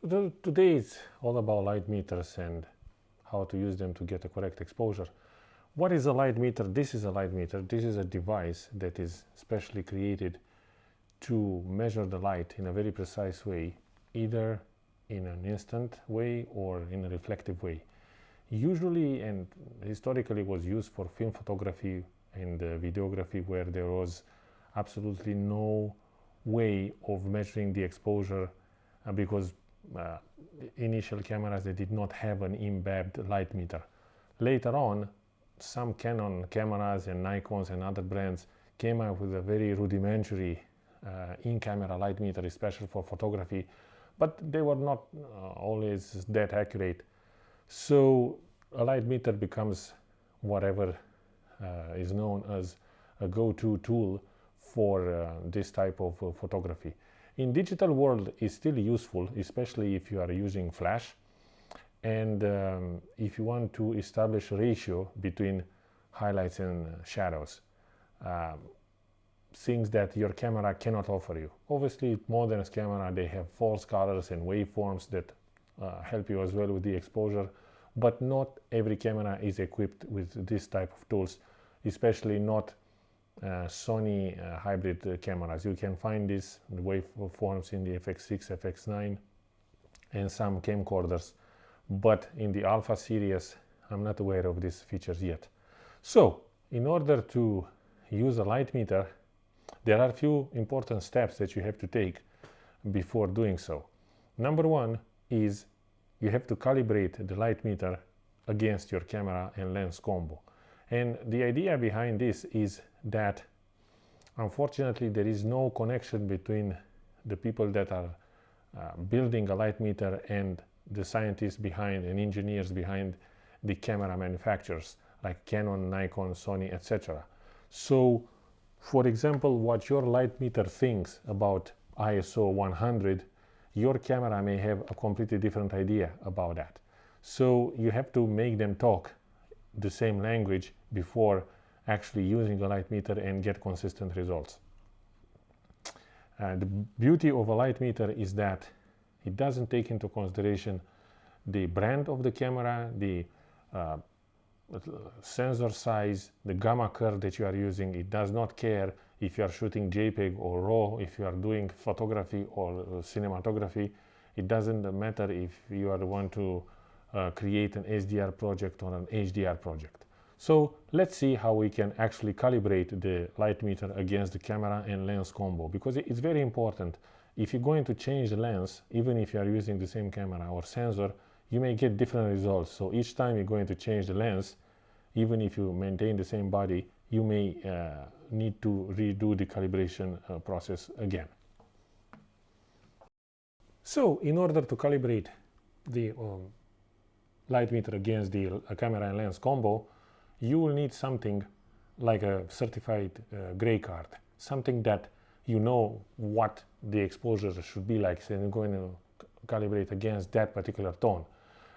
Today it's all about light meters and how to use them to get a correct exposure. What is a light meter? This is a light meter. This is a device that is specially created to measure the light in a very precise way, either in an instant way or in a reflective way. Usually and historically was used for film photography and videography, where there was absolutely no way of measuring the exposure because initial cameras, they did not have an embedded light meter. Later on, some Canon cameras and Nikons and other brands came up with a very rudimentary in-camera light meter, especially for photography, but they were not always that accurate. So a light meter becomes whatever is known as a go-to tool for this type of photography. In digital world, is still useful, especially if you are using flash, and if you want to establish a ratio between highlights and shadows, things that your camera cannot offer you. Obviously, modern camera, they have false colors and waveforms that help you as well with the exposure, but not every camera is equipped with this type of tools, especially not Sony hybrid cameras. You can find these waveforms in the FX6, FX9 and some camcorders, but in the Alpha series I'm not aware of these features yet. So in order to use a light meter, there are a few important steps that you have to take before doing so. Number one is you have to calibrate the light meter against your camera and lens combo. And the idea behind this is that unfortunately there is no connection between the people that are building a light meter and the scientists behind and engineers behind the camera manufacturers like Canon, Nikon, Sony, etc. So for example, what your light meter thinks about ISO 100, your camera may have a completely different idea about that. So you have to make them talk the same language before actually using a light meter and get consistent results. The beauty of a light meter is that it doesn't take into consideration the brand of the camera, the sensor size, the gamma curve that you are using. It does not care if you are shooting JPEG or RAW, if you are doing photography or cinematography. It doesn't matter if you are want to create an SDR project or an HDR project. So let's see how we can actually calibrate the light meter against the camera and lens combo, because it's very important. If you're going to change the lens, even if you are using the same camera or sensor, you may get different results. So each time you're going to change the lens, even if you maintain the same body, you may need to redo the calibration process again. So in order to calibrate the light meter against the camera and lens combo, you will need something like a certified gray card, something that you know what the exposure should be like, so you're going to calibrate against that particular tone.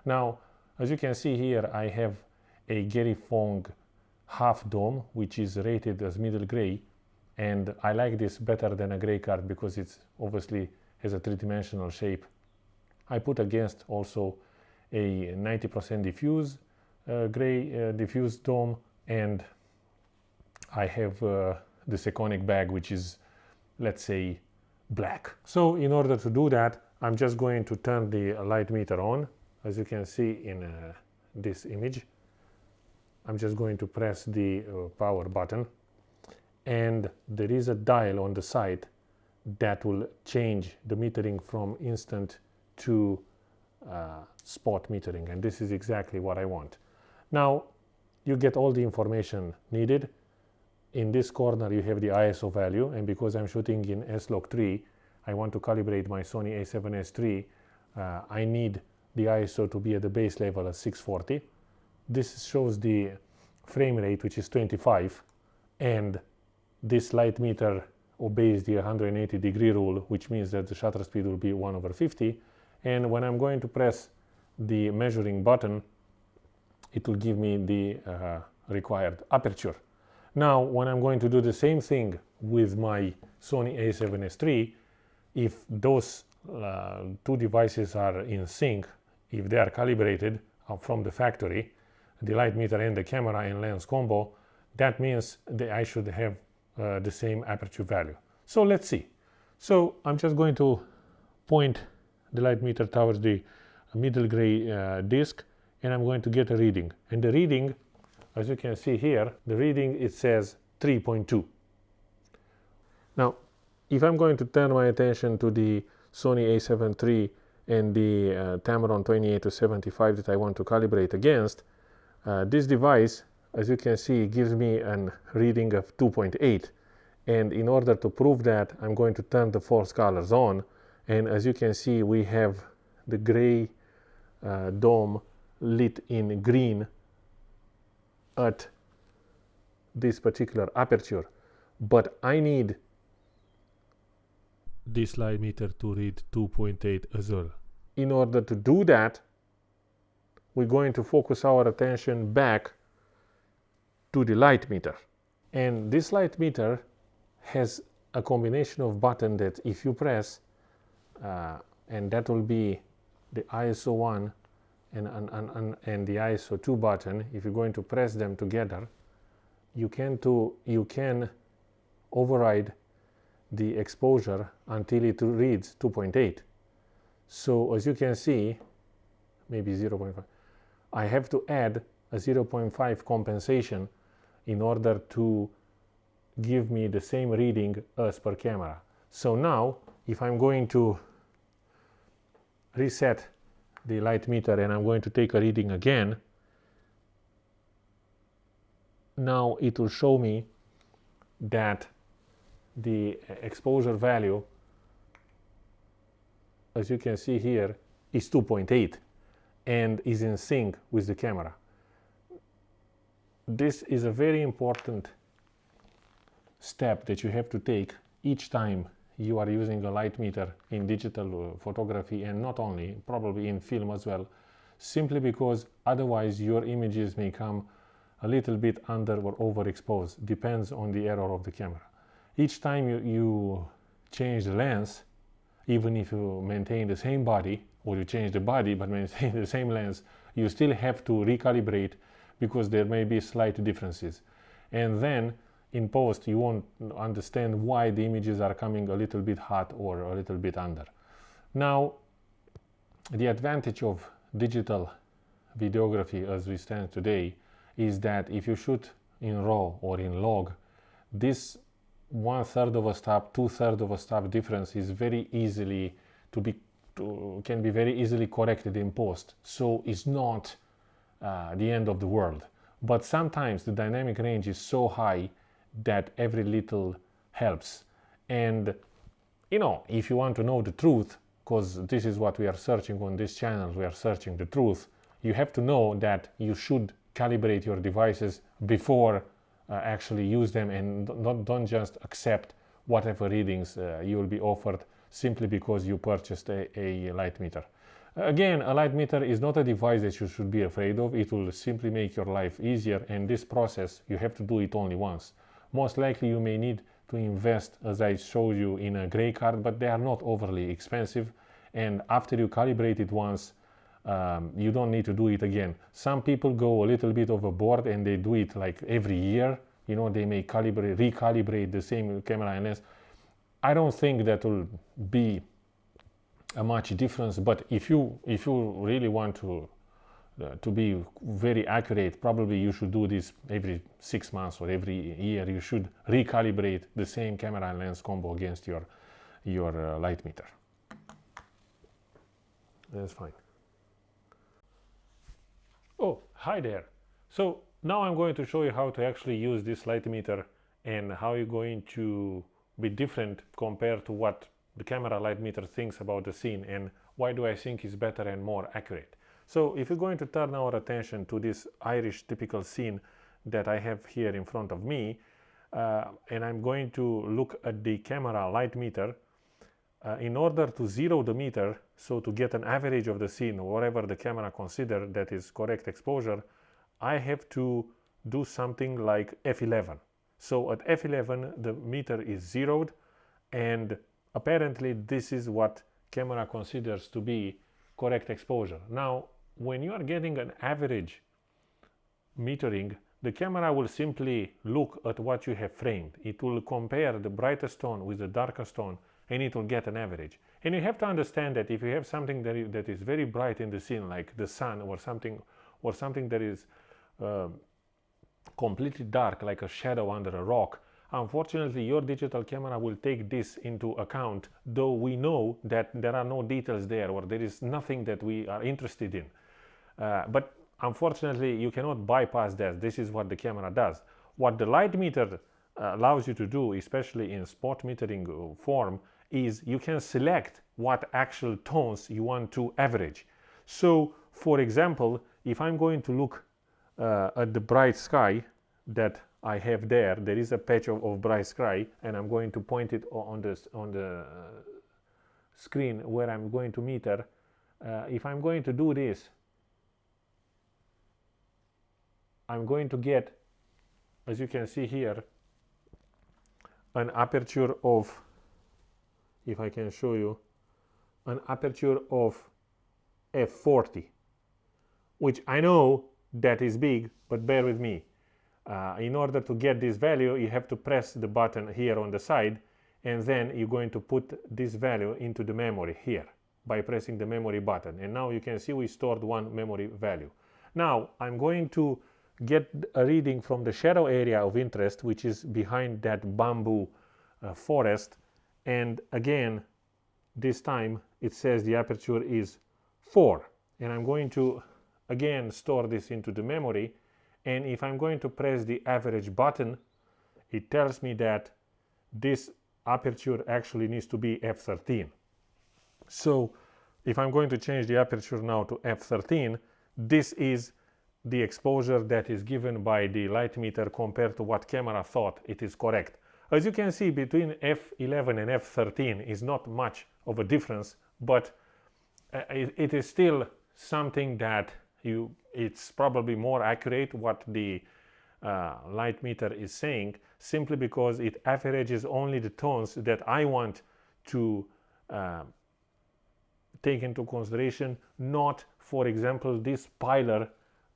Now, as you can see here, I have a Gary Fong half dome, which is rated as middle gray, and I like this better than a gray card because it's obviously has a three-dimensional shape. I put against also a 90% diffuse gray diffuse dome, and I have the Sekonic bag, which is, let's say, black. So in order to do that, I'm just going to turn the light meter on. As you can see in this image, I'm just going to press the power button, and there is a dial on the side that will change the metering from instant to spot metering, and this is exactly what I want. Now you get all the information needed. In this corner you have the ISO value, and because I'm shooting in S-Log3, I want to calibrate my Sony a7S III. I need the ISO to be at the base level at 640. This shows the frame rate, which is 25, and this light meter obeys the 180-degree rule, which means that the shutter speed will be 1/50. And when I'm going to press the measuring button, it will give me the required aperture. Now, when I'm going to do the same thing with my Sony a7S III, if those two devices are in sync, if they are calibrated from the factory, the light meter and the camera and lens combo, that means that I should have the same aperture value. So let's see. So I'm just going to point the light meter towards the middle gray disc, and I'm going to get a reading. And the reading, as you can see here, the reading, it says 3.2. Now, if I'm going to turn my attention to the Sony a7 III and the Tamron 28-75 that I want to calibrate against, this device, as you can see, gives me a reading of 2.8. And in order to prove that, I'm going to turn the force colors on. And as you can see, we have the gray dome lit in green at this particular aperture. But I need this light meter to read 2.8 as well. In order to do that, we're going to focus our attention back to the light meter. And this light meter has a combination of buttons that if you press, and that will be the ISO 1 and the ISO 2 button. If you're going to press them together, you can override the exposure until it reads 2.8. So as you can see, maybe 0.5. I have to add a 0.5 compensation in order to give me the same reading as per camera. So now, if I'm going to reset the light meter and I'm going to take a reading again, now it will show me that the exposure value, as you can see here, is 2.8 and is in sync with the camera. This is a very important step that you have to take each time you are using a light meter in digital photography, and not only, probably in film as well, simply because otherwise your images may come a little bit under or overexposed, depends on the error of the camera. Each time you change the lens, even if you maintain the same body, or you change the body but maintain the same lens, you still have to recalibrate because there may be slight differences. And then in post you won't understand why the images are coming a little bit hot or a little bit under. Now, the advantage of digital videography as we stand today is that if you shoot in RAW or in log, this 1/3 of a stop, 2/3 of a stop difference is very easily can be very easily corrected in post. So it's not the end of the world. But sometimes the dynamic range is so high that every little helps. And you know, if you want to know the truth, because this is what we are searching on this channel, we are searching the truth, you have to know that you should calibrate your devices before actually use them, and don't just accept whatever readings you will be offered simply because you purchased a light meter. Again, a light meter is not a device that you should be afraid of. It will simply make your life easier, and this process, you have to do it only once. Most likely you may need to invest, as I showed you, in a gray card, but they are not overly expensive, and after you calibrate it once, you don't need to do it again. Some people go a little bit overboard and they do it like every year. You know, they may recalibrate the same camera and lens. I don't think that will be a much difference, but if you really want to be very accurate, probably you should do this every 6 months or every year. You should recalibrate the same camera and lens combo against your light meter. That's fine. Oh, hi there. So now I'm going to show you how to actually use this light meter and how you're going to be different compared to what the camera light meter thinks about the scene, and why do I think it's better and more accurate. So if you're going to turn our attention to this Irish typical scene that I have here in front of me, and I'm going to look at the camera light meter, in order to zero the meter, so to get an average of the scene, whatever the camera considers that is correct exposure, I have to do something like F11. So at F11 the meter is zeroed, and apparently this is what camera considers to be correct exposure. Now, when you are getting an average metering, the camera will simply look at what you have framed. It will compare the brightest tone with the darkest tone, and it will get an average. And you have to understand that if you have something that is very bright in the scene, like the sun, or something that is completely dark, like a shadow under a rock, unfortunately your digital camera will take this into account, though we know that there are no details there, or there is nothing that we are interested in. But unfortunately, you cannot bypass that. This is what the camera does. What the light meter allows you to do, especially in spot metering form, is you can select what actual tones you want to average. So, for example, if I'm going to look at the bright sky that I have there is a patch of bright sky, and I'm going to point it on the screen where I'm going to meter. If I'm going to do this, I'm going to get, as you can see here, an aperture of, if I can show you, an aperture of f40, which I know that is big, but bear with me. In order to get this value, you have to press the button here on the side, and then you're going to put this value into the memory here by pressing the memory button. And now you can see we stored one memory value. Now I'm going to get a reading from the shadow area of interest, which is behind that bamboo forest, and again this time it says the aperture is 4, and I'm going to again store this into the memory. And if I'm going to press the average button, it tells me that this aperture actually needs to be f13. So if I'm going to change the aperture now to f13, this is the exposure that is given by the light meter compared to what camera thought it is correct. As you can see, between f11 and f13 is not much of a difference, but it is still something that it's probably more accurate what the light meter is saying, simply because it averages only the tones that I want to take into consideration, not, for example, this pilar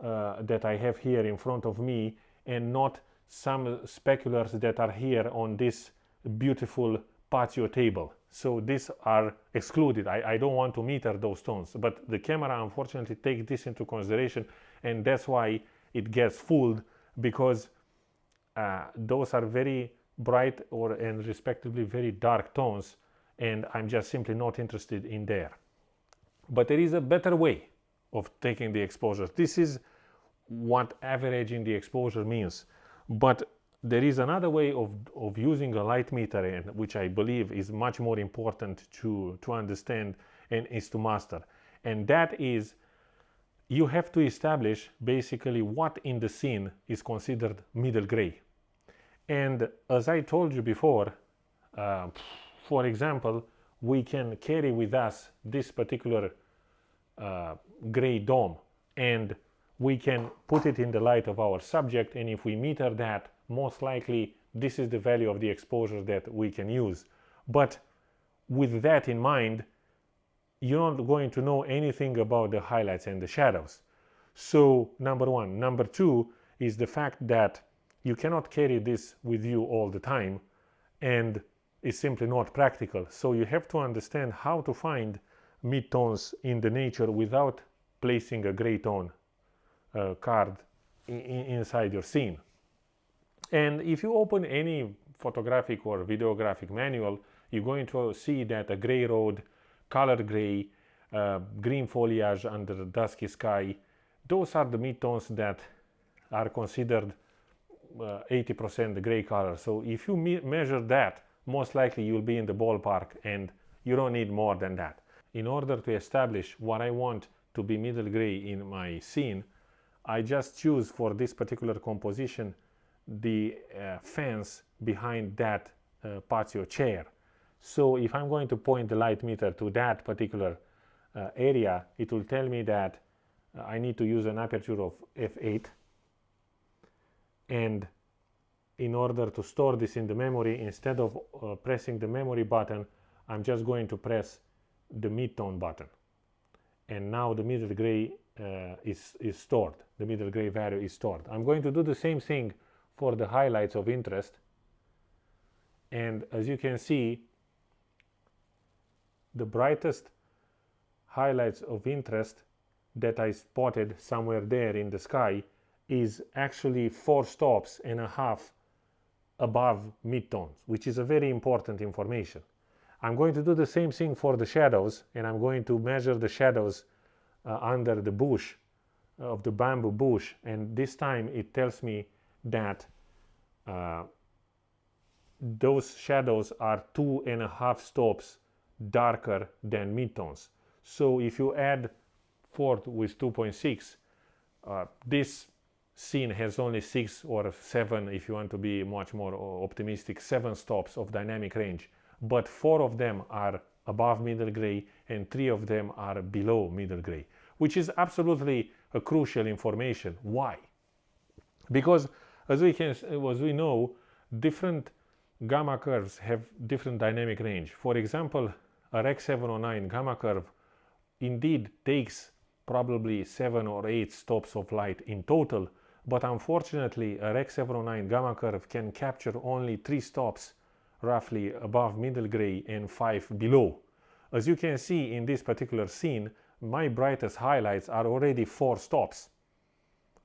that I have here in front of me, and not some speculars that are here on this beautiful patio table. So these are excluded. I don't want to meter those tones, but the camera unfortunately takes this into consideration, and that's why it gets fooled, because those are very bright and respectively very dark tones, and I'm just simply not interested in there. But there is a better way of taking the exposure. This is what averaging the exposure means. But there is another way of using a light meter, and which I believe is much more important to understand and is to master. And that is, you have to establish basically what in the scene is considered middle gray. And as I told you before, for example, we can carry with us this particular gray dome, and we can put it in the light of our subject, and if we meter that, most likely this is the value of the exposure that we can use. But with that in mind, you're not going to know anything about the highlights and the shadows. So number one. Number two is the fact that you cannot carry this with you all the time, and it's simply not practical. So you have to understand how to find midtones in the nature without placing a gray tone card inside your scene. And if you open any photographic or videographic manual, you're going to see that a gray road, color gray, green foliage under the dusky sky, those are the midtones that are considered 80% gray color. So if you measure that, most likely you'll be in the ballpark, and you don't need more than that. In order to establish what I want to be middle gray in my scene, I just choose for this particular composition the fence behind that patio chair. So if I'm going to point the light meter to that particular area, it will tell me that I need to use an aperture of f8, and in order to store this in the memory, instead of pressing the memory button, I'm just going to press the mid-tone button. And now the middle gray is stored. The middle gray value is stored. I'm going to do the same thing for the highlights of interest. And as you can see, the brightest highlights of interest that I spotted somewhere there in the sky is actually 4.5 stops above midtones, which is a very important information. I'm going to do the same thing for the shadows, and I'm going to measure the shadows under the bush of the bamboo bush, and this time it tells me that those shadows are 2.5 stops darker than midtones. So if you add 4 with 2.6, this scene has only 6 or 7, if you want to be much more optimistic, 7 stops of dynamic range, but 4 of them are above middle gray and 3 of them are below middle gray, which is absolutely a crucial information. Why? Because as we know, different gamma curves have different dynamic range. For example, a Rec 709 gamma curve indeed takes probably 7 or 8 stops of light in total, but unfortunately a Rec 709 gamma curve can capture only 3 stops roughly above middle gray and 5 below. As you can see in this particular scene, my brightest highlights are already 4 stops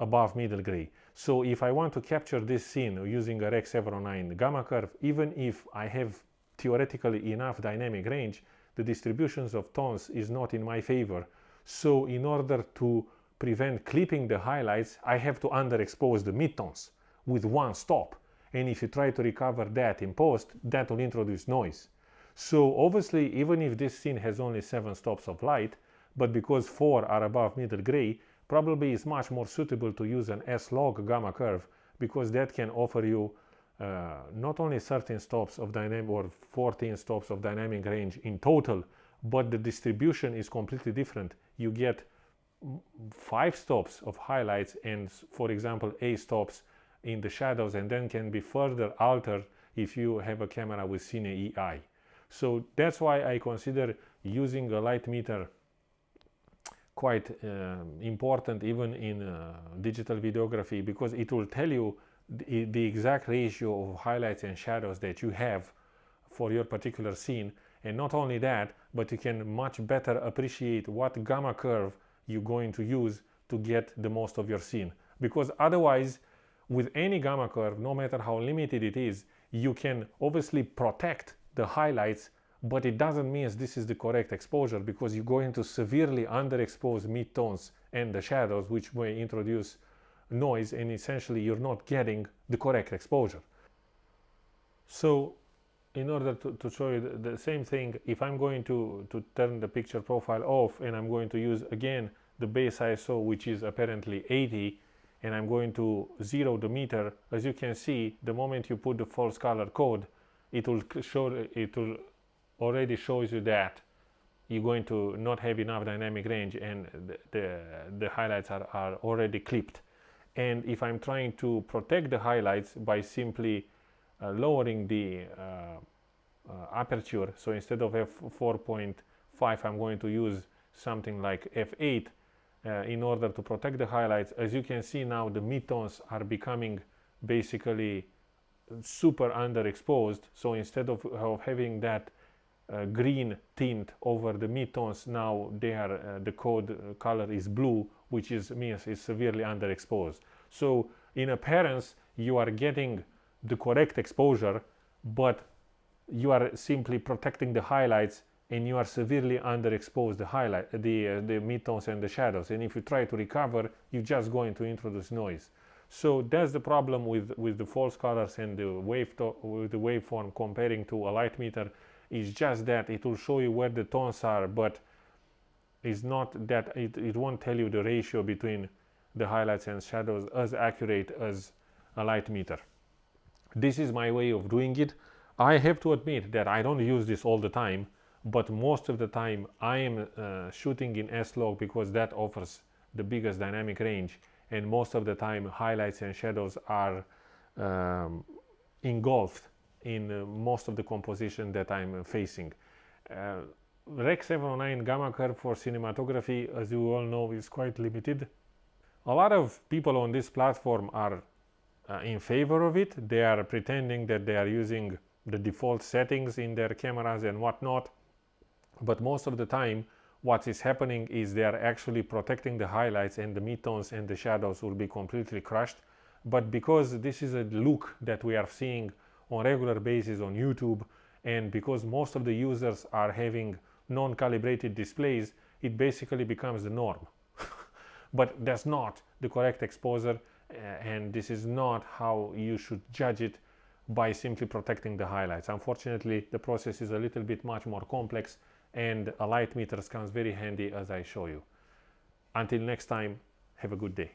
above middle gray. So if I want to capture this scene using a Rec 709 gamma curve, even if I have theoretically enough dynamic range, the distributions of tones is not in my favor. So in order to prevent clipping the highlights, I have to underexpose the midtones with 1 stop. And if you try to recover that in post, that will introduce noise. So obviously, even if this scene has only 7 stops of light, but because 4 are above middle gray, probably it's much more suitable to use an S-log gamma curve, because that can offer you not only 13 stops of dynamic or 14 stops of dynamic range in total, but the distribution is completely different. You get 5 stops of highlights and, for example, 8 stops in the shadows, and then can be further altered if you have a camera with Cine EI. So that's why I consider using a light meter quite important even in digital videography, because it will tell you the exact ratio of highlights and shadows that you have for your particular scene. And not only that, but you can much better appreciate what gamma curve you're going to use to get the most of your scene. Because otherwise, with any gamma curve, no matter how limited it is, you can obviously protect the highlights, but it doesn't mean this is the correct exposure, because you're going to severely underexpose midtones and the shadows, which may introduce noise, and essentially you're not getting the correct exposure. So in order to show you the same thing, if I'm going to turn the picture profile off and I'm going to use again the base ISO, which is apparently 80, and I'm going to zero the meter, as you can see, the moment you put the false color code, it will already shows you that you're going to not have enough dynamic range, and the highlights are already clipped. And if I'm trying to protect the highlights by simply lowering the aperture, so instead of f4.5 I'm going to use something like f8 in order to protect the highlights. As you can see now, the midtones are becoming basically super underexposed. So instead of having that green tint over the midtones, now they are the code color is blue, which means it's severely underexposed. So in appearance you are getting the correct exposure, but you are simply protecting the highlights, and you are severely underexposed the midtones and the shadows. And if you try to recover, you're just going to introduce noise. So that's the problem with the false colors and the waveform comparing to a light meter. Is just that it will show you where the tones are, but it's not that it won't tell you the ratio between the highlights and shadows as accurate as a light meter. This is my way of doing it. I have to admit that I don't use this all the time, but most of the time I am shooting in S-log because that offers the biggest dynamic range, and most of the time highlights and shadows are engulfed in most of the composition that I'm facing. Rec. 709 gamma curve for cinematography, as you all know, is quite limited. A lot of people on this platform are in favor of it. They are pretending that they are using the default settings in their cameras and whatnot, but most of the time what is happening is they are actually protecting the highlights, and the midtones and the shadows will be completely crushed. But because this is a look that we are seeing on regular basis on YouTube, and because most of the users are having non-calibrated displays, it basically becomes the norm. But that's not the correct exposure, and this is not how you should judge it, by simply protecting the highlights. Unfortunately, the process is a little bit much more complex, and a light meter comes very handy, as I show you. Until next time, have a good day.